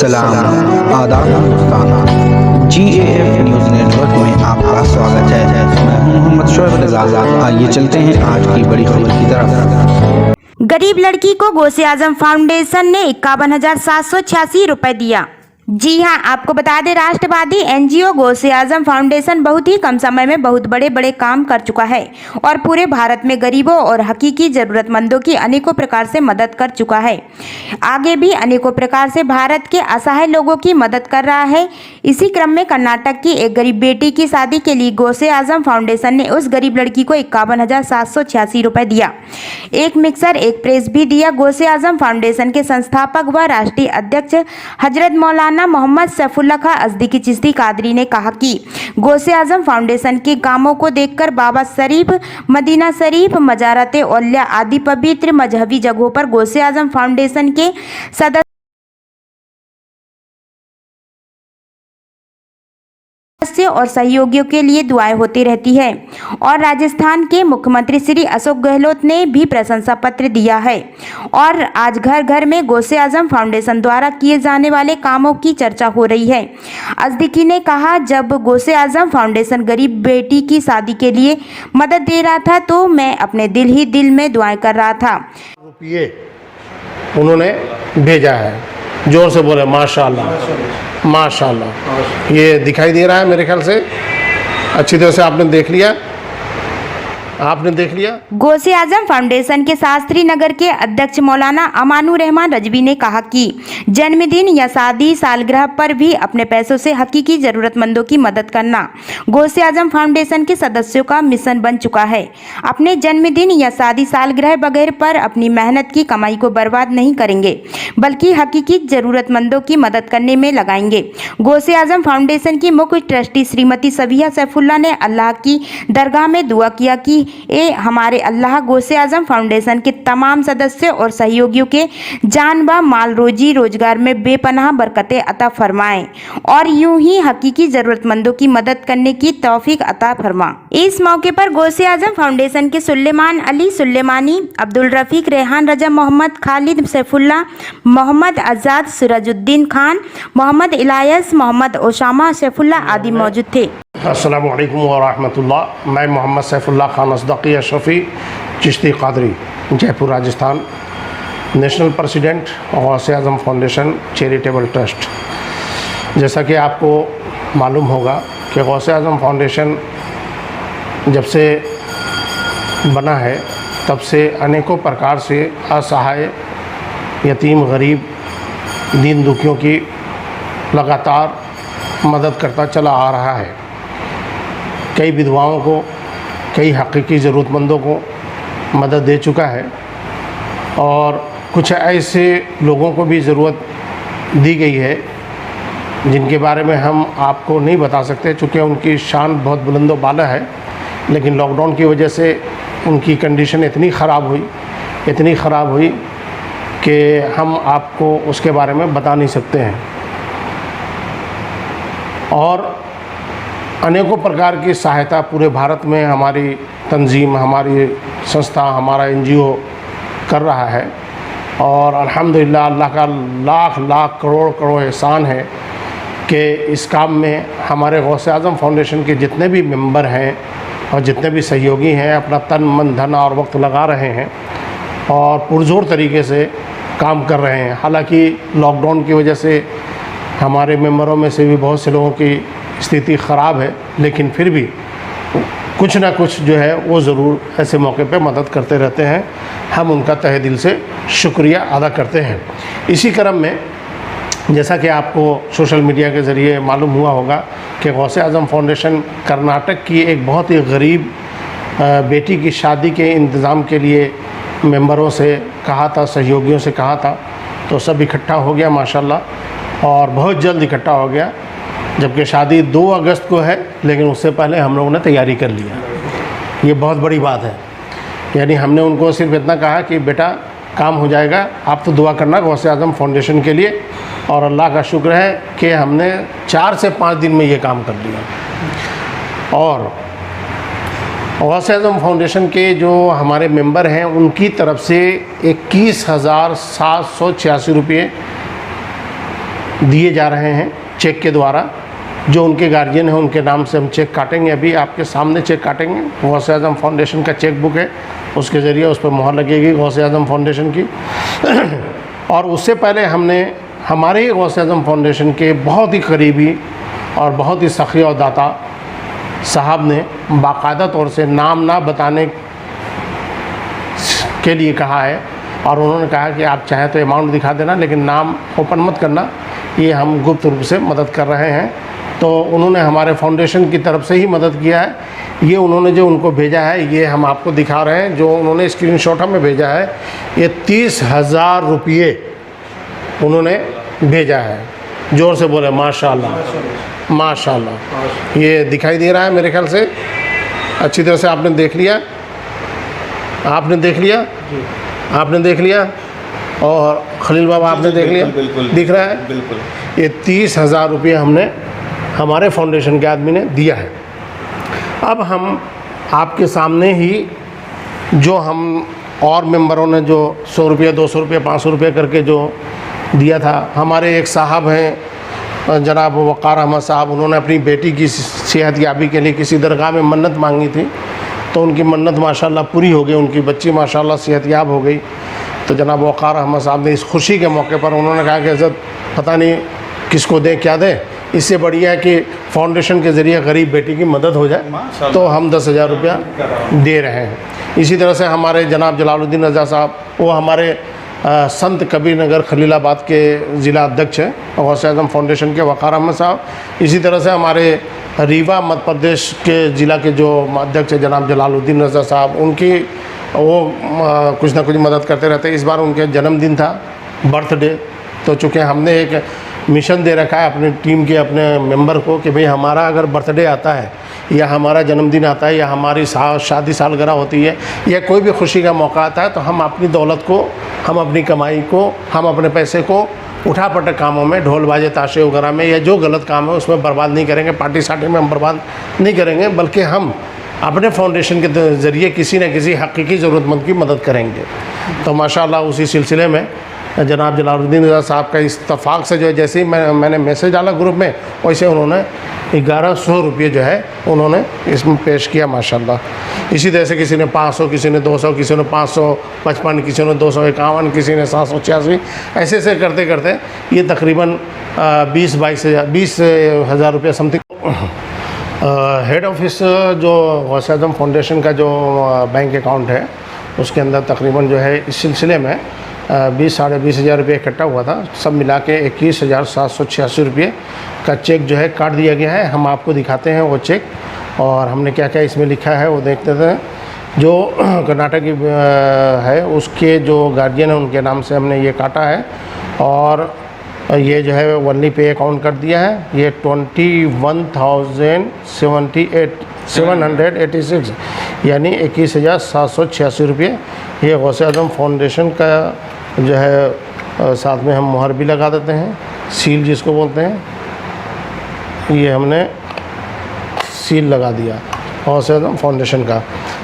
सलाम, आदाब Hindustan. GAF news network में आपका स्वागत है। मैं हूं मोहम्मद शोएब रज़ा। आइए चलते हैं आज की बड़ी खबर की तरफ। गरीब लड़की को गौसे आजम फाउंडेशन ने 51,786 रुपए दिया। जी हां, आपको बता दें, राष्ट्रवादी NGO गौसे आजम फाउंडेशन बहुत ही कम समय में बहुत बड़े बड़े काम कर चुका है और पूरे भारत में गरीबों और हकीकी जरूरतमंदों की अनेकों प्रकार से मदद कर चुका है। आगे भी अनेकों प्रकार से भारत के असहाय लोगों की मदद कर रहा है। इसी क्रम में कर्नाटक की एक गरीब बेटी की शादी के लिए गौसे आजम फाउंडेशन ने उस गरीब लड़की को 51,786 रुपए दिया। एक मिक्सर, एक प्रेस भी दिया। गौसे आजम फाउंडेशन के संस्थापक व राष्ट्रीय अध्यक्ष हजरत मौलाना मोहम्मद सैफुल्लाह खां अज़दकी चिश्ती कादरी ने कहा कि गौसे आजम फाउंडेशन के कामों को देखकर बाबा शरीफ, मदीना शरीफ, मजारत औलिया आदि पवित्र मजहबी जगहों पर गौसे आजम फाउंडेशन के सदस्य और सहयोगियों के लिए दुआएं होती रहती है। और राजस्थान के मुख्यमंत्री श्री अशोक गहलोत ने भी प्रशंसा पत्र दिया है और आज घर घर में गौसे आजम फाउंडेशन द्वारा किए जाने वाले कामों की चर्चा हो रही है। अज़दकी ने कहा, जब गौसे आजम फाउंडेशन गरीब बेटी की शादी के लिए मदद दे रहा था तो मैं अपने दिल ही दिल में दुआएं कर रहा था। रुपये उन्होंने भेजा है। जोर से बोले माशाल्लाह, माशाल्लाह। ये दिखाई दे रहा है मेरे ख्याल से, अच्छी तरह से आपने देख लिया, आपने देख लिया। गौसे आजम फाउंडेशन के शास्त्री नगर के अध्यक्ष मौलाना अमानुर रहमान रजवी ने कहा कि जन्मदिन या शादी सालगिरह पर भी अपने पैसों से हकीकी जरूरतमंदों की मदद करना गौसे आजम फाउंडेशन के सदस्यों का मिशन बन चुका है। अपने जन्मदिन या शादी सालगिरह वगैरह पर अपनी मेहनत की कमाई को बर्बाद नहीं करेंगे, बल्कि हकीकी जरूरतमंदों की मदद करने में लगाएंगे। गौसे आजम फाउंडेशन की मुख्य ट्रस्टी श्रीमती सबिया सैफुल्लाह ने अल्लाह की दरगाह में दुआ किया कि ए हमारे अल्लाह गौसे आजम फाउंडेशन के तमाम सदस्यों और सहयोगियों के जान व माल, रोजी रोजगार में बेपनाह बरकतें अता फरमाएं और यूं ही हकीकी जरूरतमंदों की मदद करने की तौफीक अता फरमा। इस मौके पर गौसे आजम फाउंडेशन के सुलेमान अली सुलेमानी, अब्दुल रफीक, रेहान रजा मोहम्मद, खालिद सैफुल्लाह, मोहम्मद आजाद, सिराजुद्दीन खान, मोहम्मद इलायस, मोहम्मद ओसामा सैफुल्लाह आदि मौजूद थे। अस्सलामु अलैकुम व रहमतुल्लाह। मैं मोहम्मद सैफुल्लाह खान अज़दकी अशरफी चिश्ती कादरी, जयपुर राजस्थान, नेशनल प्रेसिडेंट गौसे आजम फाउंडेशन चैरिटेबल ट्रस्ट। जैसा कि आपको मालूम होगा कि गौसे आजम फाउंडेशन जब से बना है तब से अनेकों प्रकार से असहाय, यतीम, गरीब, दीन दुखियों की लगातार मदद करता चला आ रहा है। कई विधवाओं को, कई हकीकी ज़रूरतमंदों को मदद दे चुका है और कुछ ऐसे लोगों को भी ज़रूरत दी गई है जिनके बारे में हम आपको नहीं बता सकते, चूँकि उनकी शान बहुत बुलंदो बाला है। लेकिन लॉकडाउन की वजह से उनकी कंडीशन इतनी ख़राब हुई कि हम आपको उसके बारे में बता नहीं सकते हैं। और अनेकों प्रकार की सहायता पूरे भारत में हमारी तंजीम, हमारी संस्था, हमारा NGO कर रहा है और अल्हम्दुलिल्लाह अल्लाह का लाख लाख करोड़ करोड़ एहसान है कि इस काम में हमारे गौसे आजम फाउंडेशन के जितने भी मेंबर हैं और जितने भी सहयोगी हैं अपना तन, मन, धन और वक्त लगा रहे हैं और पुरजोर तरीके से काम कर रहे हैं। हालांकि लॉकडाउन की वजह से हमारे मेंबरों में से भी बहुत से लोगों की स्थिति ख़राब है, लेकिन फिर भी कुछ ना कुछ जो है वो ज़रूर ऐसे मौके पे मदद करते रहते हैं। हम उनका तहे दिल से शुक्रिया अदा करते हैं। इसी क्रम में जैसा कि आपको सोशल मीडिया के ज़रिए मालूम हुआ होगा कि गौसे आजम फाउंडेशन कर्नाटक की एक बहुत ही गरीब बेटी की शादी के इंतज़ाम के लिए मेंबरों से कहा था, सहयोगियों से कहा था, तो सब इकट्ठा हो गया माशाल्लाह और बहुत जल्द इकट्ठा हो गया। जबकि शादी 2 अगस्त को है, लेकिन उससे पहले हम लोगों ने तैयारी कर लिया। ये बहुत बड़ी बात है। यानी हमने उनको सिर्फ इतना कहा कि बेटा काम हो जाएगा, आप तो दुआ करना गौसे आजम फाउंडेशन के लिए। और अल्लाह का शुक्र है कि हमने 4 से 5 दिन में ये काम कर लिया। और गौसे आजम फाउंडेशन के जो हमारे मेंबर हैं उनकी तरफ से 21,786 रुपये दिए जा रहे हैं चेक के द्वारा। जो उनके गार्जियन हैं उनके नाम से हम चेक काटेंगे। अभी आपके सामने चेक काटेंगे। गौसे आज़म फाउंडेशन का चेक बुक है, उसके ज़रिए उस पर मोहर लगेगी गौसे आज़म फाउंडेशन की। और उससे पहले हमने हमारे ही गौसे आज़म फाउंडेशन के बहुत ही करीबी और बहुत ही सखी और दाता साहब ने बाकायदा तौर से नाम ना बताने के लिए कहा है, और उन्होंने कहा कि आप चाहें तो अमाउंट दिखा देना, लेकिन नाम ओपन मत करना, ये हम गुप्त रूप से मदद कर रहे हैं। तो उन्होंने हमारे फाउंडेशन की तरफ से ही मदद किया है। ये उन्होंने जो उनको भेजा है ये हम आपको दिखा रहे हैं। जो उन्होंने स्क्रीनशॉट हमें भेजा है, ये 30,000 रुपये उन्होंने भेजा है। ज़ोर से बोले माशाल्लाह माशाल्लाह। ये दिखाई दे रहा है मेरे ख्याल से, अच्छी तरह से आपने देख लिया, आपने देख लिया, आपने देख लिया, और खलील बाबा आपने देख लिया, दिख रहा है बिल्कुल। ये 30,000 रुपये हमने हमारे फाउंडेशन के आदमी ने दिया है। अब हम आपके सामने ही जो हम और मेंबरों ने जो 100 रुपये 200 रुपये 500 रुपये करके जो दिया था, हमारे एक साहब हैं जनाब वक़ार अहमद साहब, उन्होंने अपनी बेटी की सेहत याबी के लिए किसी दरगाह में मन्नत मांगी थी, तो उनकी मन्नत माशाल्लाह पूरी हो गई, उनकी बच्ची माशाल्लाह सेहत याब हो गई। तो जनाब वक़ार अहमद साहब ने इस खुशी के मौके पर उन्होंने कहा कि हज़रत पता नहीं किसको दें क्या दें, इससे बढ़िया है कि फाउंडेशन के ज़रिए गरीब बेटी की मदद हो जाए, तो हम 10,000 रुपया दे रहे हैं। इसी तरह से हमारे जनाब जलालुद्दीन रज़ा साहब, वो हमारे संत कबीर नगर खलीलाबाद के ज़िला अध्यक्ष हैं गौसे आज़म फाउंडेशन के वक़ार अहमद साहब। इसी तरह से हमारे रीवा मध्य प्रदेश के ज़िला के जो अध्यक्ष हैं जनाब जलालुद्दीन रज़ा साहब, उनकी वो कुछ ना कुछ मदद करते रहते हैं। इस बार उनके जन्मदिन था, बर्थडे, तो चूँकि हमने एक मिशन दे रखा है अपनी टीम के अपने मेंबर को कि भाई हमारा अगर बर्थडे आता है या हमारा जन्मदिन आता है या हमारी शादी सालगिरह होती है या कोई भी खुशी का मौका आता है, तो हम अपनी दौलत को, हम अपनी कमाई को, हम अपने पैसे को उठा पटक कामों में, ढोल बाजे ताशे वगैरह में या जो गलत काम है उसमें बर्बाद नहीं करेंगे, पार्टी सार्टी में हम बर्बाद नहीं करेंगे, बल्कि हम अपने फाउंडेशन के ज़रिए किसी न किसी हकीकी ज़रूरतमंद की मदद करेंगे। तो माशाल्लाह उसी सिलसिले में जनाब जलालुद्दीन रज़ा साहब का इत्तफाक से जो है, जैसे ही मैंने मैसेज डाला ग्रुप में, वैसे उन्होंने 1100 रुपये जो है उन्होंने इसमें पेश किया माशाल्लाह। इसी तरह से किसी ने 500, किसी ने 200, किसी ने 555, किसी ने 251, किसी ने 786, ऐसे ऐसे करते करते ये तकरीबन 20,000 रुपये समथिंग। हेड ऑफिस जो गौसे आज़म फाउंडेशन का जो बैंक अकाउंट है, उसके अंदर तकरीबन जो है इस सिलसिले में 20-साढ़े 20,000 रुपये इकट्ठा हुआ था। सब मिला के 21,786 रुपये का चेक जो है काट दिया गया है। हम आपको दिखाते हैं वो चेक, और हमने क्या क्या इसमें लिखा है वो देखते थे। जो कर्नाटक की है उसके जो गार्जियन है उनके नाम से हमने ये काटा है, और ये जो है वनली पे अकाउंट कर दिया है। ये 21,786 यानी 21,786 रुपये ये गौसे आज़म फाउंडेशन का जो है। साथ में हम मुहर भी लगा देते हैं, सील जिसको बोलते हैं, ये हमने सील लगा दिया गौसे आज़म फाउंडेशन का।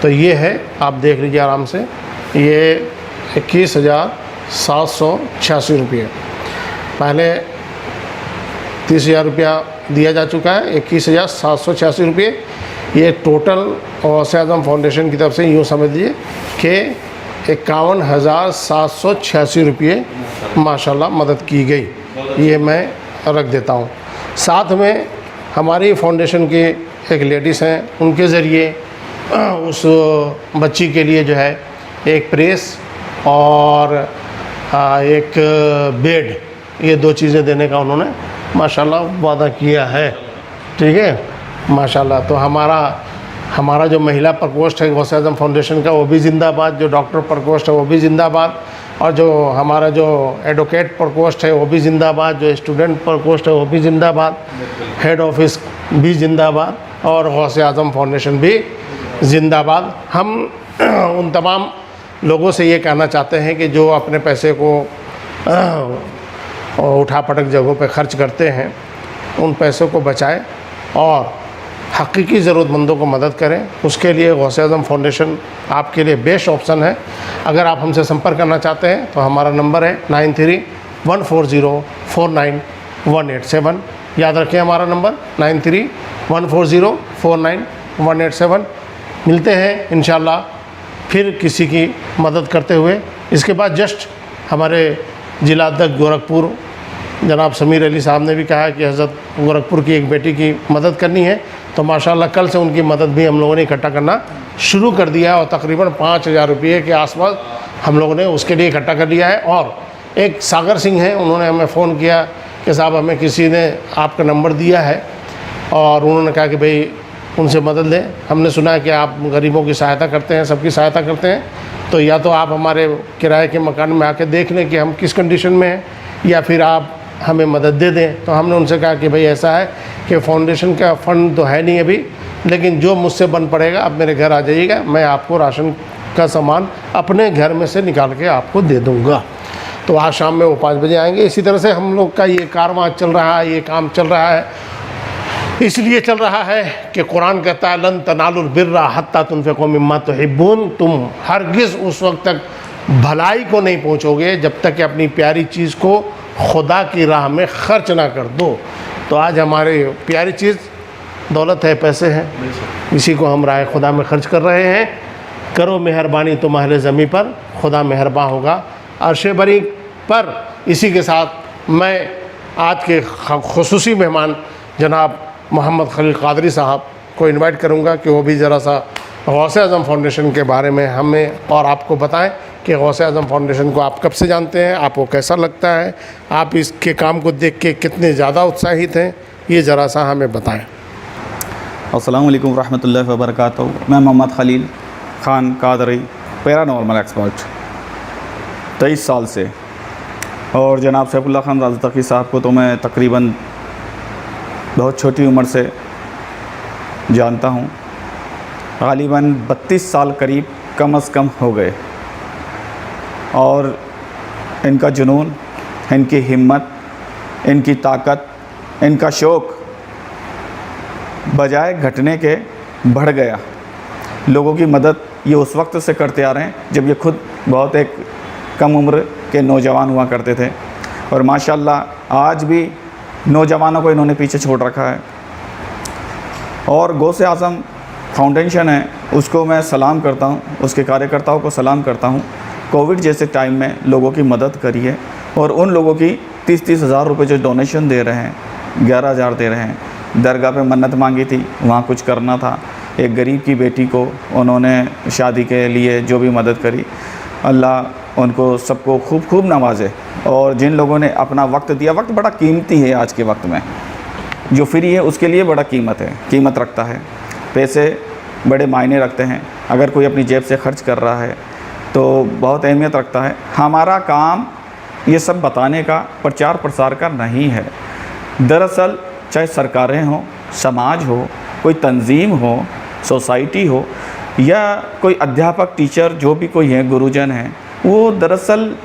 तो ये है, आप देख लीजिए आराम से, ये 21,786 रुपये। पहले 30,000 रुपया दिया जा चुका है, 21,786 रुपये ये टोटल गौसे आज़म फाउंडेशन की तरफ से यूँ समझ लीजिए कि 51,786 रुपये माशाल्लाह मदद की गई। ये मैं रख देता हूँ। साथ में हमारी फाउंडेशन के एक लेडीज़ हैं, उनके ज़रिए उस बच्ची के लिए जो है एक प्रेस और एक बेड, ये 2 चीज़ें देने का उन्होंने माशाल्लाह वादा किया है। ठीक है माशाल्लाह। तो हमारा जो महिला प्रकोष्ठ है गौसे आज़म फाउंडेशन का, वो भी ज़िंदाबाद। जो डॉक्टर प्रकोष्ठ है वो भी ज़िंदाबाद, और जो हमारा जो एडवोकेट प्रकोष्ठ है वो भी ज़िंदाबाद, जो स्टूडेंट प्रकोष्ठ है वो भी ज़िंदाबाद, हेड ऑफिस भी ज़िंदाबाद, और गौसे आज़म फाउंडेशन भी ज़िंदाबाद। हम उन तमाम लोगों से ये कहना चाहते हैं कि जो अपने पैसे को उठा पटक जगहों पे खर्च करते हैं, उन पैसों को बचाएं और हकीकी ज़रूरतमंदों को मदद करें। उसके लिए गौसे आज़म फाउंडेशन आपके लिए बेस्ट ऑप्शन है। अगर आप हमसे संपर्क करना चाहते हैं तो हमारा नंबर है 93-140-49 93140187 याद रखें हमारा नंबर 9314049187। मिलते हैं इंशाल्लाह फिर किसी की मदद करते हुए। इसके बाद जस्ट हमारे जिला अध्यक्ष गोरखपुर जनाब समीर अली साहब ने भी कहा कि हज़रत गोरखपुर की एक बेटी की मदद करनी है, तो माशाल्लाह कल से उनकी मदद भी हम लोगों ने इकट्ठा करना शुरू कर दिया है और तकरीबन 5000 रुपये के आसपास हम लोगों ने उसके लिए इकट्ठा कर लिया है। और एक सागर सिंह हैं, उन्होंने हमें फ़ोन किया कि साहब हमें किसी ने आपका नंबर दिया है और उन्होंने कहा कि भाई उनसे मदद लें। हमने सुना है कि आप गरीबों की सहायता करते हैं, सबकी सहायता करते हैं, तो या तो आप हमारे किराए के मकान में आके देख लें कि हम किस कंडीशन में हैं, या फिर आप हमें मदद दे दें। तो हमने उनसे कहा कि भाई ऐसा है कि फाउंडेशन का फ़ंड तो है नहीं अभी, लेकिन जो मुझसे बन पड़ेगा आप मेरे घर आ जाइएगा, मैं आपको राशन का सामान अपने घर में से निकाल के आपको दे दूँगा। तो आज शाम में वो 5 बजे आएंगे। इसी तरह से हम लोग का ये कारवां चल रहा है, ये काम चल रहा है, इसलिए चल रहा है कि कुरान कहता है लन तनालुल बिर्रा हत्ता तुनफिकू मिम्मा तुहिब्बून, तुम हरगिज़ उस वक्त तक भलाई को नहीं पहुँचोगे जब तक कि अपनी प्यारी चीज़ को खुदा की राह में खर्च ना कर दो। तो आज हमारी प्यारी चीज़ दौलत है, पैसे हैं, इसी को हम राह खुदा में खर्च कर रहे हैं। करो मेहरबानी तुम अहले ज़मीं पर, खुदा मेहरबान होगा अर्श बरी पर। इसी के साथ मैं आज के खुसूसी मेहमान जनाब मोहम्मद खलील कादरी साहब को इनवाइट करूंगा कि वो भी ज़रा सा गौसे आज़म फाउंडेशन के बारे में हमें और आपको बताएं कि गौसे आज़म फाउंडेशन को आप कब से जानते हैं, आपको कैसा लगता है, आप इसके काम को देख के कितने ज़्यादा उत्साहित हैं, ये ज़रा सा हमें बताएं। अस्सलामु अलैकुम रहमतुल्लाहि व बरकातहू। मैं मोहम्मद खलील ख़ान कादरी, पैरानॉर्मल एक्सपर्ट 23 साल से, और जनाब सैफुल्लाह खान राज़तकी साहब को तो मैं तकरीबन बहुत छोटी उम्र से जानता हूँ, ग़ालिबन 32 साल करीब कम अज़ कम हो गए। और इनका जुनून, इनकी हिम्मत, इनकी ताकत, इनका शौक़ बजाय घटने के बढ़ गया। लोगों की मदद ये उस वक्त से करते आ रहे हैं जब ये खुद बहुत एक कम उम्र के नौजवान हुआ करते थे, और माशाल्लाह आज भी नौजवानों को इन्होंने पीछे छोड़ रखा है। और गौसे आज़म फाउंडेशन है, उसको मैं सलाम करता हूँ, उसके कार्यकर्ताओं को सलाम करता हूँ। कोविड जैसे टाइम में लोगों की मदद करी है, और उन लोगों की 30-30 हज़ार रुपये जो डोनेशन दे रहे हैं, 11,000 दे रहे हैं। दरगाह पे मन्नत मांगी थी, वहाँ कुछ करना था, एक गरीब की बेटी को उन्होंने शादी के लिए जो भी मदद करी, अल्लाह उनको सबको खूब खूब नवाजे। और जिन लोगों ने अपना वक्त दिया, वक्त बड़ा कीमती है आज के वक्त में, जो फ्री है उसके लिए बड़ा कीमत रखता है। पैसे बड़े मायने रखते हैं, अगर कोई अपनी जेब से खर्च कर रहा है तो बहुत अहमियत रखता है। हमारा काम ये सब बताने का, प्रचार प्रसार का नहीं है। दरअसल चाहे सरकारें हों, समाज हो, कोई तंजीम हो, सोसाइटी हो, या कोई अध्यापक, टीचर, जो भी कोई है, गुरुजन हैं, वो दरअसल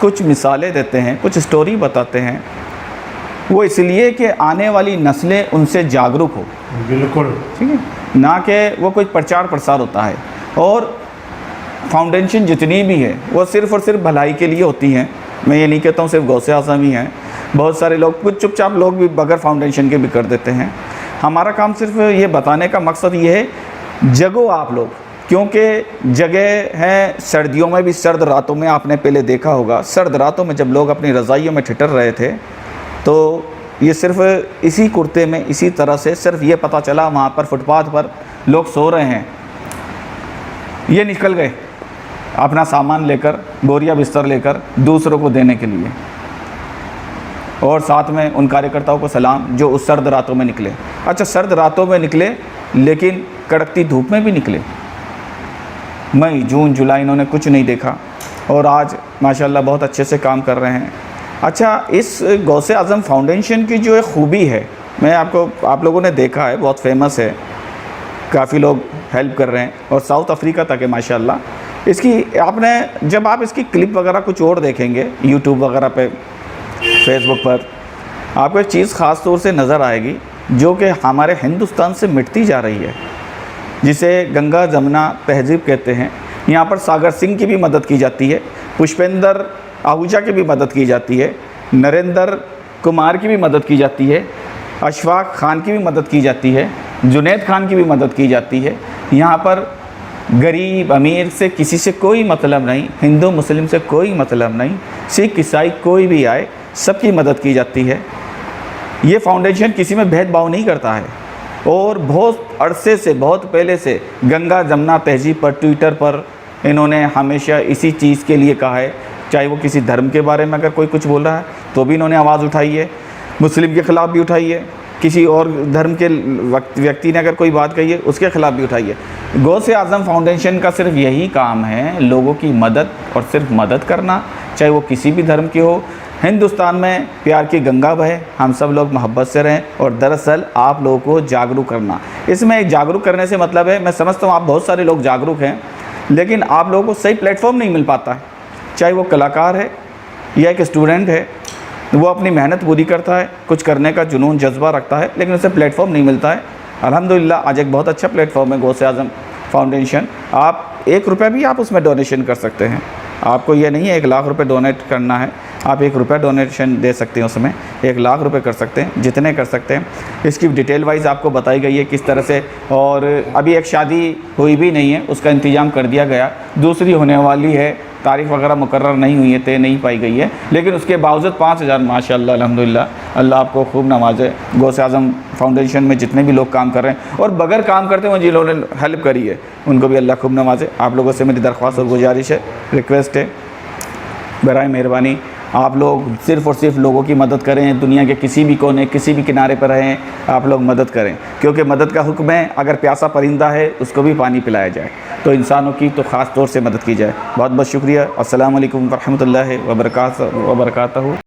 कुछ मिसालें देते हैं, कुछ स्टोरी बताते हैं, वो इसलिए कि आने वाली नस्लें उनसे जागरूक हो। बिल्कुल ठीक है, ना कि वो कोई प्रचार प्रसार होता है। और फाउंडेशन जितनी भी है वो सिर्फ़ और सिर्फ भलाई के लिए होती हैं। मैं ये नहीं कहता हूँ सिर्फ गौसे आज़म ही हैं, बहुत सारे लोग, कुछ चुपचाप लोग भी बगैर फाउंडेशन के भी कर देते हैं। हमारा काम सिर्फ ये बताने का मकसद ये है, जगो आप लोग, क्योंकि जगह है सर्दियों में भी, सर्द रातों में आपने पहले देखा होगा, सर्द रातों में जब लोग अपनी रज़ाइयों में ठिठर रहे थे, तो ये सिर्फ इसी कुर्ते में, इसी तरह से सिर्फ ये पता चला वहाँ पर फुटपाथ पर लोग सो रहे हैं, ये निकल गए अपना सामान लेकर, बोरिया बिस्तर लेकर दूसरों को देने के लिए। और साथ में उन कार्यकर्ताओं को सलाम जो उस सर्द रातों में निकले। अच्छा, सर्द रातों में निकले, लेकिन कड़कती धूप में भी निकले। मई, जून, जुलाई इन्होंने कुछ नहीं देखा, और आज माशाल्लाह बहुत अच्छे से काम कर रहे हैं। अच्छा, इस गौसे आज़म फाउंडेशन की जो एक खूबी है, मैं आप लोगों ने देखा है, बहुत फेमस है, काफ़ी लोग हेल्प कर रहे हैं, और साउथ अफ्रीका तक है माशाल्लाह। इसकी आपने, जब आप इसकी क्लिप वगैरह कुछ और देखेंगे यूट्यूब वगैरह पे, फेसबुक पर, आपको एक चीज़ ख़ास तौर से नज़र आएगी जो कि हमारे हिंदुस्तान से मिटती जा रही है, जिसे गंगा जमुना तहज़ीब कहते हैं। यहाँ पर सागर सिंह की भी मदद की जाती है, पुष्पेंद्र आहूजा की भी मदद की जाती है, नरेंद्र कुमार की भी मदद की जाती है, अशफाक खान की भी मदद की जाती है, जुनैद खान की भी मदद की जाती है। यहाँ पर गरीब अमीर से किसी से कोई मतलब नहीं, हिंदू मुस्लिम से कोई मतलब नहीं, सिख ईसाई कोई भी आए सबकी मदद की जाती है। ये फाउंडेशन किसी में भेदभाव नहीं करता है और बहुत अरसे से, बहुत पहले से गंगा जमुना तहजीब पर, ट्विटर पर इन्होंने हमेशा इसी चीज़ के लिए कहा है। चाहे वो किसी धर्म के बारे में अगर कोई कुछ बोल रहा है तो भी इन्होंने आवाज़ उठाई है, मुस्लिम के ख़िलाफ़ भी उठाई है, किसी और धर्म के व्यक्ति ने अगर कोई बात कही है उसके ख़िलाफ़ भी उठाई है। गौसे आज़म फाउंडेशन का सिर्फ यही काम है, लोगों की मदद और सिर्फ मदद करना, चाहे वो किसी भी धर्म के हो। हिंदुस्तान में प्यार की गंगा बहे, हम सब लोग मोहब्बत से रहें और दरअसल आप लोगों को जागरूक करना। इसमें एक जागरूक करने से मतलब है, मैं समझता हूँ आप बहुत सारे लोग जागरूक हैं लेकिन आप लोगों को सही प्लेटफॉर्म नहीं मिल पाता है। चाहे वो कलाकार है या एक स्टूडेंट है, वो अपनी मेहनत पूरी करता है, कुछ करने का जुनून जज्बा रखता है लेकिन उसे प्लेटफॉर्म नहीं मिलता है। अल्हम्दुलिल्लाह आज एक बहुत अच्छा प्लेटफॉर्म है गौसे आज़म फाउंडेशन। आप 1 रुपया भी आप उसमें डोनेशन कर सकते हैं। आपको ये नहीं है 1 लाख रुपए डोनेट करना है, आप 1 रुपया डोनेशन दे सकते हैं, उसमें 1 लाख रुपए कर सकते हैं, जितने कर सकते हैं। इसकी डिटेल वाइज आपको बताई गई है किस तरह से, और अभी एक शादी हुई भी नहीं है उसका इंतज़ाम कर दिया गया, दूसरी होने वाली है, तारीख़ वगैरह मुकर्रर नहीं हुई है, तय नहीं पाई गई है, लेकिन उसके बावजूद 5000 माशाअल्लाह अल्हम्दुलिल्लाह, अल्लाह आपको खूब नवाजे। गौसे आज़म फाउंडेशन में जितने भी लोग काम कर रहे हैं और बगैर काम करते हुए जिन्होंने हेल्प करी है उनको भी अल्लाह खूब नवाजे। आप लोगों से मेरी दरख्वास्त और गुजारिश है, रिक्वेस्ट है, बराए मेहरबानी आप लोग सिर्फ़ और सिर्फ लोगों की मदद करें। दुनिया के किसी भी कोने, किसी भी किनारे पर रहें, आप लोग मदद करें, क्योंकि मदद का हुक्म है, अगर प्यासा परिंदा है उसको भी पानी पिलाया जाए, तो इंसानों की तो ख़ास तौर से मदद की जाए। बहुत बहुत शुक्रिया। अस्सलामु अलैकुम वरहमतुल्लाहि वबरकातुहू।